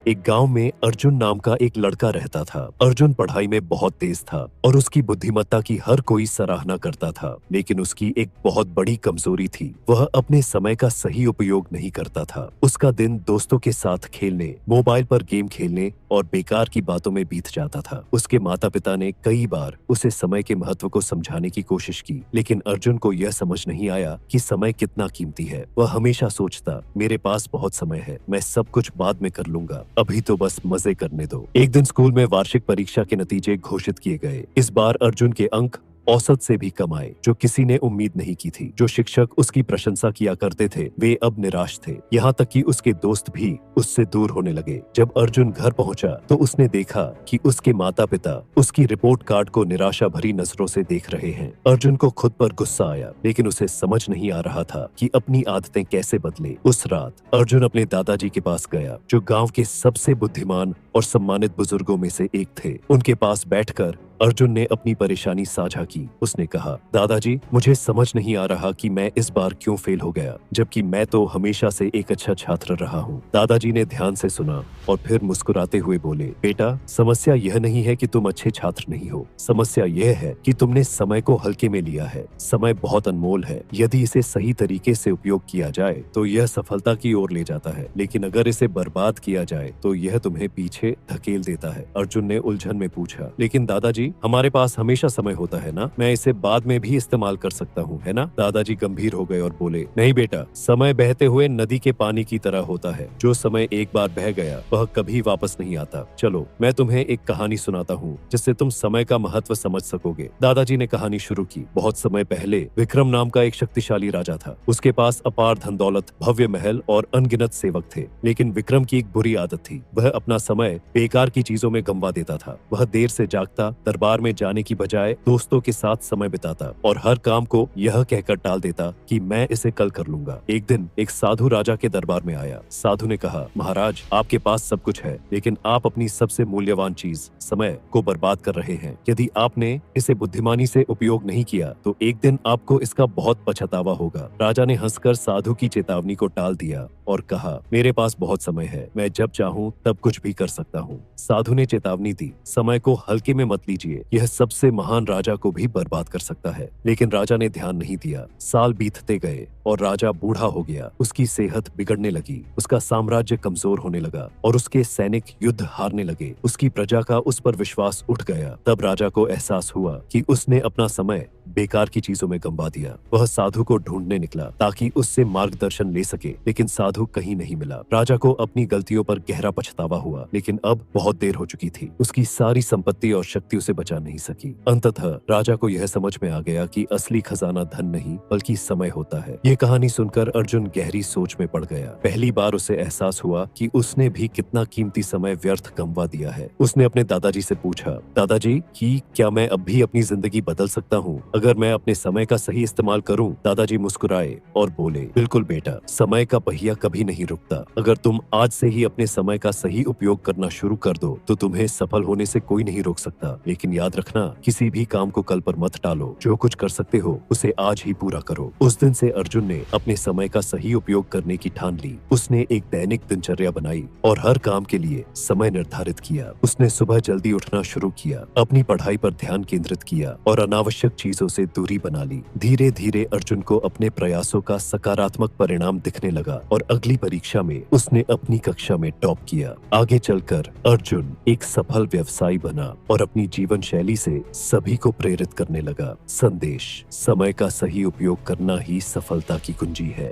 एक गांव में अर्जुन नाम का एक लड़का रहता था। अर्जुन पढ़ाई में बहुत तेज था और उसकी बुद्धिमत्ता की हर कोई सराहना करता था, लेकिन उसकी एक बहुत बड़ी कमजोरी थी। वह अपने समय का सही उपयोग नहीं करता था। उसका दिन दोस्तों के साथ खेलने, मोबाइल पर गेम खेलने और बेकार की बातों में बीत जाता था। उसके माता पिता ने कई बार उसे समय के महत्व को समझाने की कोशिश की, लेकिन अर्जुन को यह समझ नहीं आया कि समय कितना कीमती है। वह हमेशा सोचता, मेरे पास बहुत समय है, मैं सब कुछ बाद में कर लूंगा, अभी तो बस मजे करने दो। एक दिन स्कूल में वार्षिक परीक्षा के नतीजे घोषित किए गए। इस बार अर्जुन के अंक औसत से भी कम आए, जो किसी ने उम्मीद नहीं की थी। जो शिक्षक उसकी प्रशंसा किया करते थे, वे अब निराश थे। यहाँ तक कि उसके दोस्त भी उससे दूर होने लगे। जब अर्जुन घर पहुंचा तो उसने देखा कि उसके माता पिता उसकी रिपोर्ट कार्ड को निराशा भरी नजरों से देख रहे हैं। अर्जुन को खुद पर गुस्सा आया, लेकिन उसे समझ नहीं आ रहा था कि अपनी आदतें कैसे बदले। उस रात अर्जुन अपने दादाजी के पास गया, जो गांव के सबसे बुद्धिमान और सम्मानित बुजुर्गों में से एक थे। उनके पास बैठकर अर्जुन ने अपनी परेशानी साझा की। उसने कहा, दादाजी, मुझे समझ नहीं आ रहा कि मैं इस बार क्यों फेल हो गया, जबकि मैं तो हमेशा से एक अच्छा छात्र रहा हूँ। दादाजी ने ध्यान से सुना और फिर मुस्कुराते हुए बोले, बेटा, समस्या यह नहीं है कि तुम अच्छे छात्र नहीं हो। समस्या यह है कि तुमने समय को हल्के में लिया है। समय बहुत अनमोल है। यदि इसे सही तरीके से उपयोग किया जाए तो यह सफलता की ओर ले जाता है, लेकिन अगर इसे बर्बाद किया जाए तो यह तुम्हें पीछे धकेल देता है। अर्जुन ने उलझन में पूछा, लेकिन दादाजी, हमारे पास हमेशा समय होता है ना, मैं इसे बाद में भी इस्तेमाल कर सकता हूँ, है ना? दादाजी गंभीर हो गए और बोले, नहीं बेटा, समय बहते हुए नदी के पानी की तरह होता है। जो समय एक बार बह गया वह कभी वापस नहीं आता। चलो, मैं तुम्हें एक कहानी सुनाता हूँ जिससे तुम समय का महत्व समझ सकोगे। दादाजी ने कहानी शुरू की। बहुत समय पहले विक्रम नाम का एक शक्तिशाली राजा था। उसके पास अपार धन दौलत, भव्य महल और अनगिनत सेवक थे, लेकिन विक्रम की एक बुरी आदत थी। वह अपना समय बेकार की चीजों में गंवा देता था। वह देर से जागता, दरबार में जाने की बजाय दोस्तों के साथ समय बिताता और हर काम को यह कहकर टाल देता कि मैं इसे कल कर लूंगा। एक दिन एक साधु राजा के दरबार में आया। साधु ने कहा, महाराज, आपके पास सब कुछ है, लेकिन आप अपनी सबसे मूल्यवान चीज समय को बर्बाद कर रहे हैं। यदि आपने इसे बुद्धिमानी से उपयोग नहीं किया तो एक दिन आपको इसका बहुत पछतावा होगा। राजा ने हंसकर साधु की चेतावनी को टाल दिया और कहा, मेरे पास बहुत समय है, मैं जब चाहूँ तब कुछ भी कर सकता हूँ। साधु ने चेतावनी दी, समय को हल्के में मत लीजिए, यह सबसे महान राजा को भी बर्बाद कर सकता है। लेकिन राजा ने ध्यान नहीं दिया। साल बीतते गए और राजा बूढ़ा हो गया। उसकी सेहत बिगड़ने लगी, उसका साम्राज्य कमजोर होने लगा और उसके सैनिक युद्ध हारने लगे। उसकी प्रजा का उस पर विश्वास उठ गया। तब राजा को एहसास हुआ कि उसने अपना समय बेकार की चीजों में गंवा दिया। वह साधु को ढूंढने निकला ताकि उससे मार्गदर्शन ले सके, लेकिन साधु कहीं नहीं मिला। राजा को अपनी गलतियों पर गहरा पछतावा हुआ, लेकिन अब बहुत देर हो चुकी थी। उसकी सारी संपत्ति और शक्ति उसे बचा नहीं सकी। अंततः राजा को यह समझ में आ गया कि असली खजाना धन नहीं बल्कि समय होता है। ये कहानी सुनकर अर्जुन गहरी सोच में पड़ गया। पहली बार उसे एहसास हुआ कि उसने भी कितना कीमती समय व्यर्थ गंवा दिया है। उसने अपने दादाजी से पूछा, दादाजी, कि क्या मैं अब भी अपनी जिंदगी बदल सकता हूँ अगर मैं अपने समय का सही इस्तेमाल करूँ? दादाजी मुस्कुराए और बोले, बिल्कुल बेटा, समय का पहिया कभी नहीं रुकता। अगर तुम आज से ही अपने समय का सही उपयोग करना शुरू कर दो तो तुम्हें सफल होने से कोई नहीं रोक सकता। लेकिन याद रखना, किसी भी काम को कल पर मत टालो। जो कुछ कर सकते हो उसे आज ही पूरा करो। उस दिन से अर्जुन ने अपने समय का सही उपयोग करने की ठान ली। उसने एक दैनिक दिनचर्या बनाई और हर काम के लिए समय निर्धारित किया। उसने सुबह जल्दी उठना शुरू किया, अपनी पढ़ाई पर ध्यान केंद्रित किया और अनावश्यक चीजों से दूरी बना ली। धीरे धीरे अर्जुन को अपने प्रयासों का सकारात्मक परिणाम दिखने लगा और अगली परीक्षा में उसने अपनी कक्षा में टॉप किया। आगे चलकर अर्जुन एक सफल व्यवसायी बना और अपनी जीवन शैली से सभी को प्रेरित करने लगा। संदेश: समय का सही उपयोग करना ही सफलता की कुंजी है।